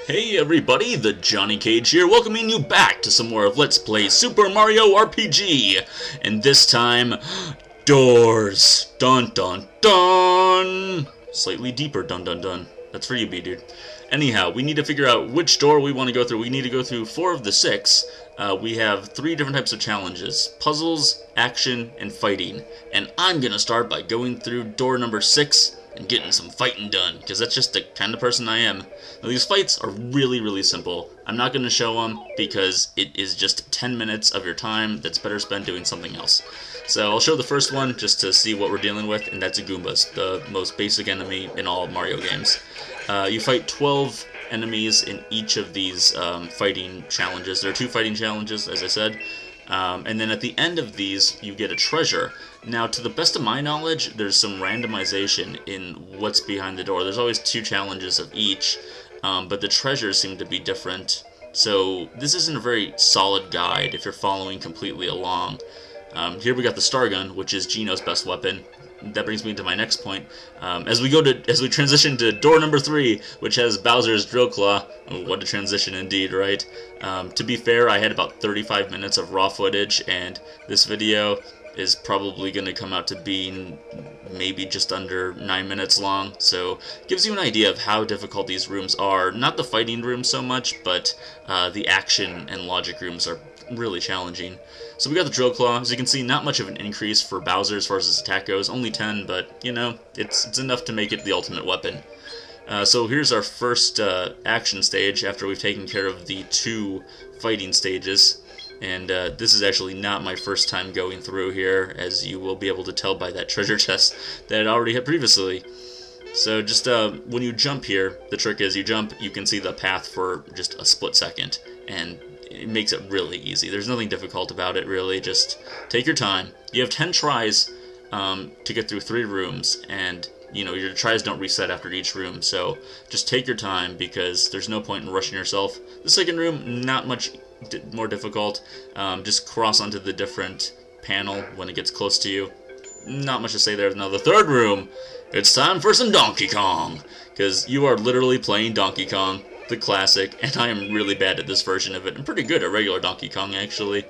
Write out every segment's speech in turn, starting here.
Hey everybody, the Johnny Cage here, welcoming you back to some more of Let's Play Super Mario RPG. And this time, doors. Dun dun dun. Slightly deeper dun dun dun. That's for you, B-Dude. Anyhow, we need to figure out which door we want to go through. We need to go through 4 of the 6. We have 3 different types of challenges: puzzles, action, and fighting. And I'm gonna start by going through door number 6 and getting some fighting done, because that's just the kind of person I am. Now, these fights are really simple. I'm not going to show them because it is just 10 minutes of your time that's better spent doing something else. So I'll show the first one just to see what we're dealing with, and that's a Goombas, the most basic enemy in all Mario games. You fight 12 enemies in each of these fighting challenges. There are 2 fighting challenges, as I said. And then at the end of these, you get a treasure. Now, to the best of my knowledge, there's some randomization in what's behind the door. There's always 2 challenges of each, but the treasures seem to be different. So this isn't a very solid guide if you're following completely along. Here we got the Star Gun, which is Geno's best weapon. That brings me to my next point. As we transition to door number 3, which has Bowser's Drill Claw. Oh, what a transition indeed, right? To be fair, I had about 35 minutes of raw footage, and this video is probably going to come out to being maybe just under 9 minutes long, so it gives you an idea of how difficult these rooms are. Not the fighting rooms so much, but the action and logic rooms are really challenging. So we got the Drill Claw. As you can see, not much of an increase for Bowser as far as his attack goes, only 10, but, you know, it's enough to make it the ultimate weapon. So here's our first action stage after we've taken care of the 2 fighting stages. And this is actually not my first time going through here, as you will be able to tell by that treasure chest that I already had previously. So just when you jump here, the trick is you jump, you can see the path for just a split second, and it makes it really easy. There's nothing difficult about it, really. Just take your time. You have 10 tries to get through 3 rooms, and you know, your tries don't reset after each room, so just take your time because there's no point in rushing yourself. The second room, not much more difficult. Just cross onto the different panel when it gets close to you. Not much to say there. Now the third room, it's time for some Donkey Kong, because you are literally playing Donkey Kong, the classic, and I am really bad at this version of it. I'm pretty good at regular Donkey Kong, actually,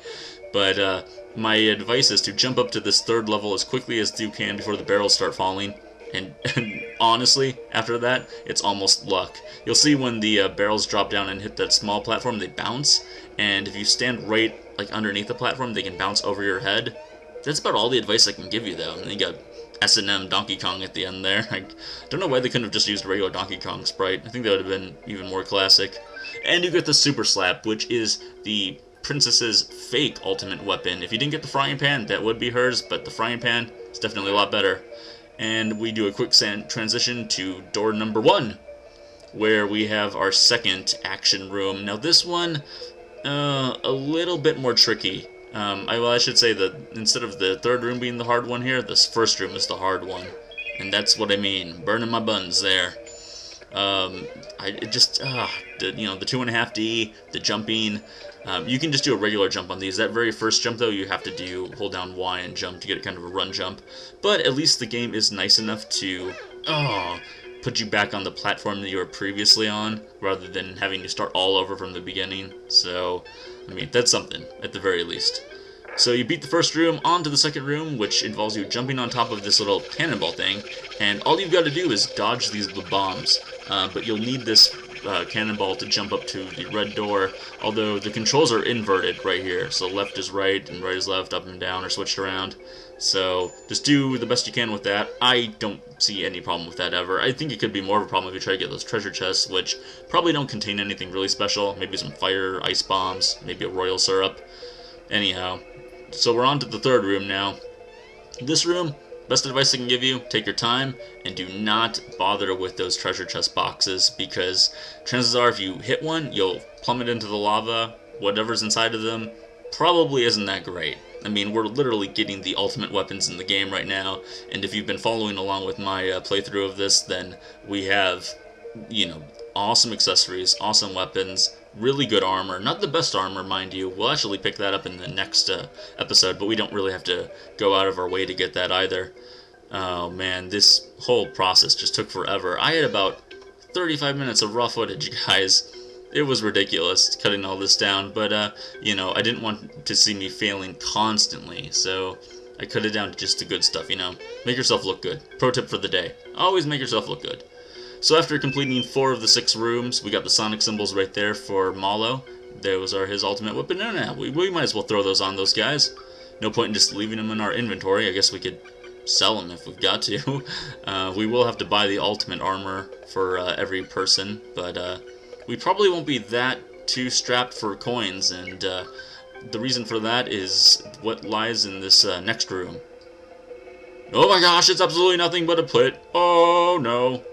but my advice is to jump up to this 3rd level as quickly as you can before the barrels start falling. And honestly, after that, it's almost luck. You'll see when the barrels drop down and hit that small platform, they bounce. And if you stand right like underneath the platform, they can bounce over your head. That's about all the advice I can give you, though. And then you got S&M Donkey Kong at the end there. I don't know why they couldn't have just used a regular Donkey Kong sprite. I think that would have been even more classic. And you get the Super Slap, which is the princess's fake ultimate weapon. If you didn't get the frying pan, that would be hers, but the frying pan is definitely a lot better. And we do a quick transition to door number 1, where we have our second action room. Now this one, a little bit more tricky. I should say that instead of the 3rd room being the hard one here, this first room is the hard one. And that's what I mean, burning my buns there. The 2.5D, the jumping. You can just do a regular jump on these. That very first jump, though, you have to hold down Y and jump to get kind of a run jump. But at least the game is nice enough to put you back on the platform that you were previously on, rather than having to start all over from the beginning. So, I mean, that's something, at the very least. So you beat the first room, on to the second room, which involves you jumping on top of this little cannonball thing, and all you've got to do is dodge these bombs. But you'll need this cannonball to jump up to the red door, although the controls are inverted right here, so left is right and right is left, up and down are switched around. So just do the best you can with that. I don't see any problem with that ever. I think it could be more of a problem if you try to get those treasure chests, which probably don't contain anything really special. Maybe some fire, ice bombs, maybe a royal syrup. Anyhow, so we're on to the 3rd room now. This room, best advice I can give you, take your time and do not bother with those treasure chest boxes, because chances are if you hit one, you'll plummet into the lava. Whatever's inside of them probably isn't that great. I mean, we're literally getting the ultimate weapons in the game right now, and if you've been following along with my playthrough of this, then we have, you know, awesome accessories, awesome weapons, really good armor. Not the best armor, mind you. We'll actually pick that up in the next episode, but we don't really have to go out of our way to get that either. Oh man, this whole process just took forever. I had about 35 minutes of raw footage, guys. It was ridiculous cutting all this down, but, you know, I didn't want to see me failing constantly, so I cut it down to just the good stuff, you know. Make yourself look good. Pro tip for the day. Always make yourself look good. So after completing 4 of the 6 rooms, we got the Sonic symbols right there for Mallow. Those are his ultimate weapon. No, we might as well throw those on those guys. No point in just leaving them in our inventory. I guess we could sell them if we've got to. We will have to buy the ultimate armor for every person, but we probably won't be that too strapped for coins, and the reason for that is what lies in this next room. Oh my gosh, it's absolutely nothing but a pit. Oh no.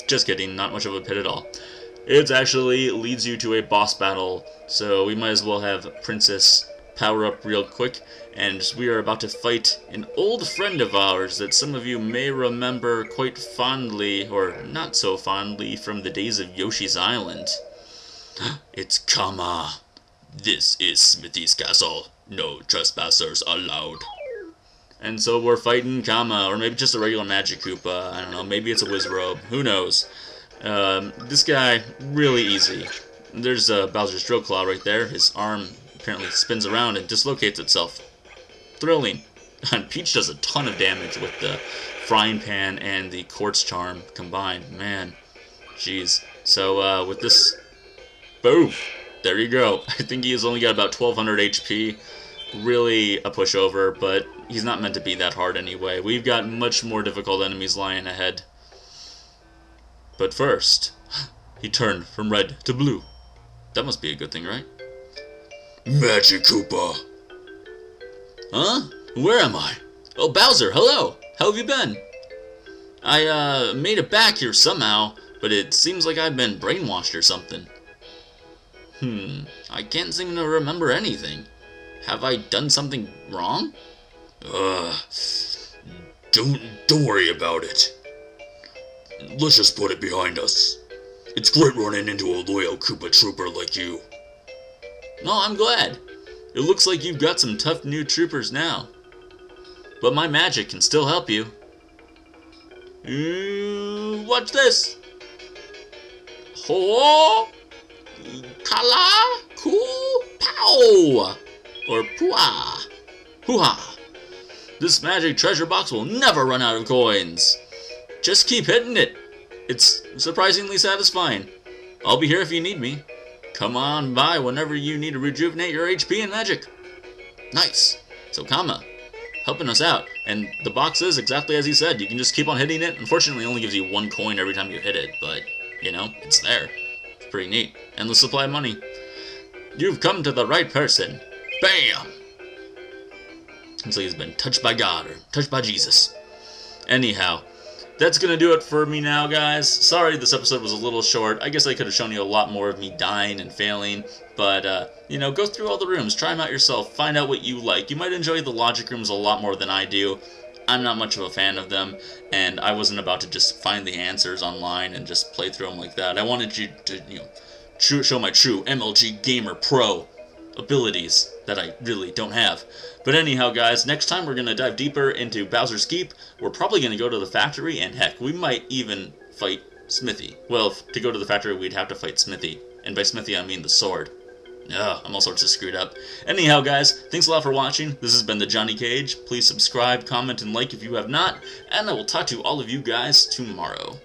Just kidding, not much of a pit at all. It actually leads you to a boss battle, so we might as well have Princess power up real quick, and we are about to fight an old friend of ours that some of you may remember quite fondly, or not so fondly, from the days of Yoshi's Island. It's Kama. This is Smithy's castle. No trespassers allowed. And so we're fighting Kama, or maybe just a regular Magic Koopa. I don't know, maybe it's a Wizrobe. Who knows? This guy, really easy. There's Bowser's Drill Claw right there. His arm apparently spins around and dislocates itself. Thrilling. And Peach does a ton of damage with the Frying Pan and the Quartz Charm combined. Man, jeez. So with this, boom, there you go. I think he has only got about 1200 HP. Really a pushover, but he's not meant to be that hard anyway. We've got much more difficult enemies lying ahead. But first, he turned from red to blue. That must be a good thing, right? Magic Koopa. Huh? Where am I? Oh, Bowser, hello. How have you been? I made it back here somehow, but it seems like I've been brainwashed or something. I can't seem to remember anything. Have I done something wrong? Don't worry about it. Let's just put it behind us. It's great running into a loyal Koopa Trooper like you. No, I'm glad. It looks like you've got some tough new troopers now. But my magic can still help you. Watch this. Ho! Kala! Ku! Pow! Or Pua! Hoo-ha! This magic treasure box will never run out of coins. Just keep hitting it. It's surprisingly satisfying. I'll be here if you need me. Come on by whenever you need to rejuvenate your HP and magic. Nice. So Kama, helping us out. And the box is exactly as he said. You can just keep on hitting it. Unfortunately, it only gives you 1 coin every time you hit it. But, you know, it's there. It's pretty neat. Endless supply of money. You've come to the right person. Bam! Looks like he's been touched by God or touched by Jesus. Anyhow, that's going to do it for me now, guys. Sorry this episode was a little short. I guess I could have shown you a lot more of me dying and failing. But, you know, go through all the rooms. Try them out yourself. Find out what you like. You might enjoy the logic rooms a lot more than I do. I'm not much of a fan of them. And I wasn't about to just find the answers online and just play through them like that. I wanted you to, you know, show my true MLG Gamer Pro abilities that I really don't have. But anyhow, guys, next time we're going to dive deeper into Bowser's Keep. We're probably going to go to the factory, and heck, we might even fight Smithy. Well, to go to the factory, we'd have to fight Smithy. And by Smithy, I mean the sword. Ugh, I'm all sorts of screwed up. Anyhow, guys, thanks a lot for watching. This has been the Johnny Cage. Please subscribe, comment, and like if you have not. And I will talk to all of you guys tomorrow.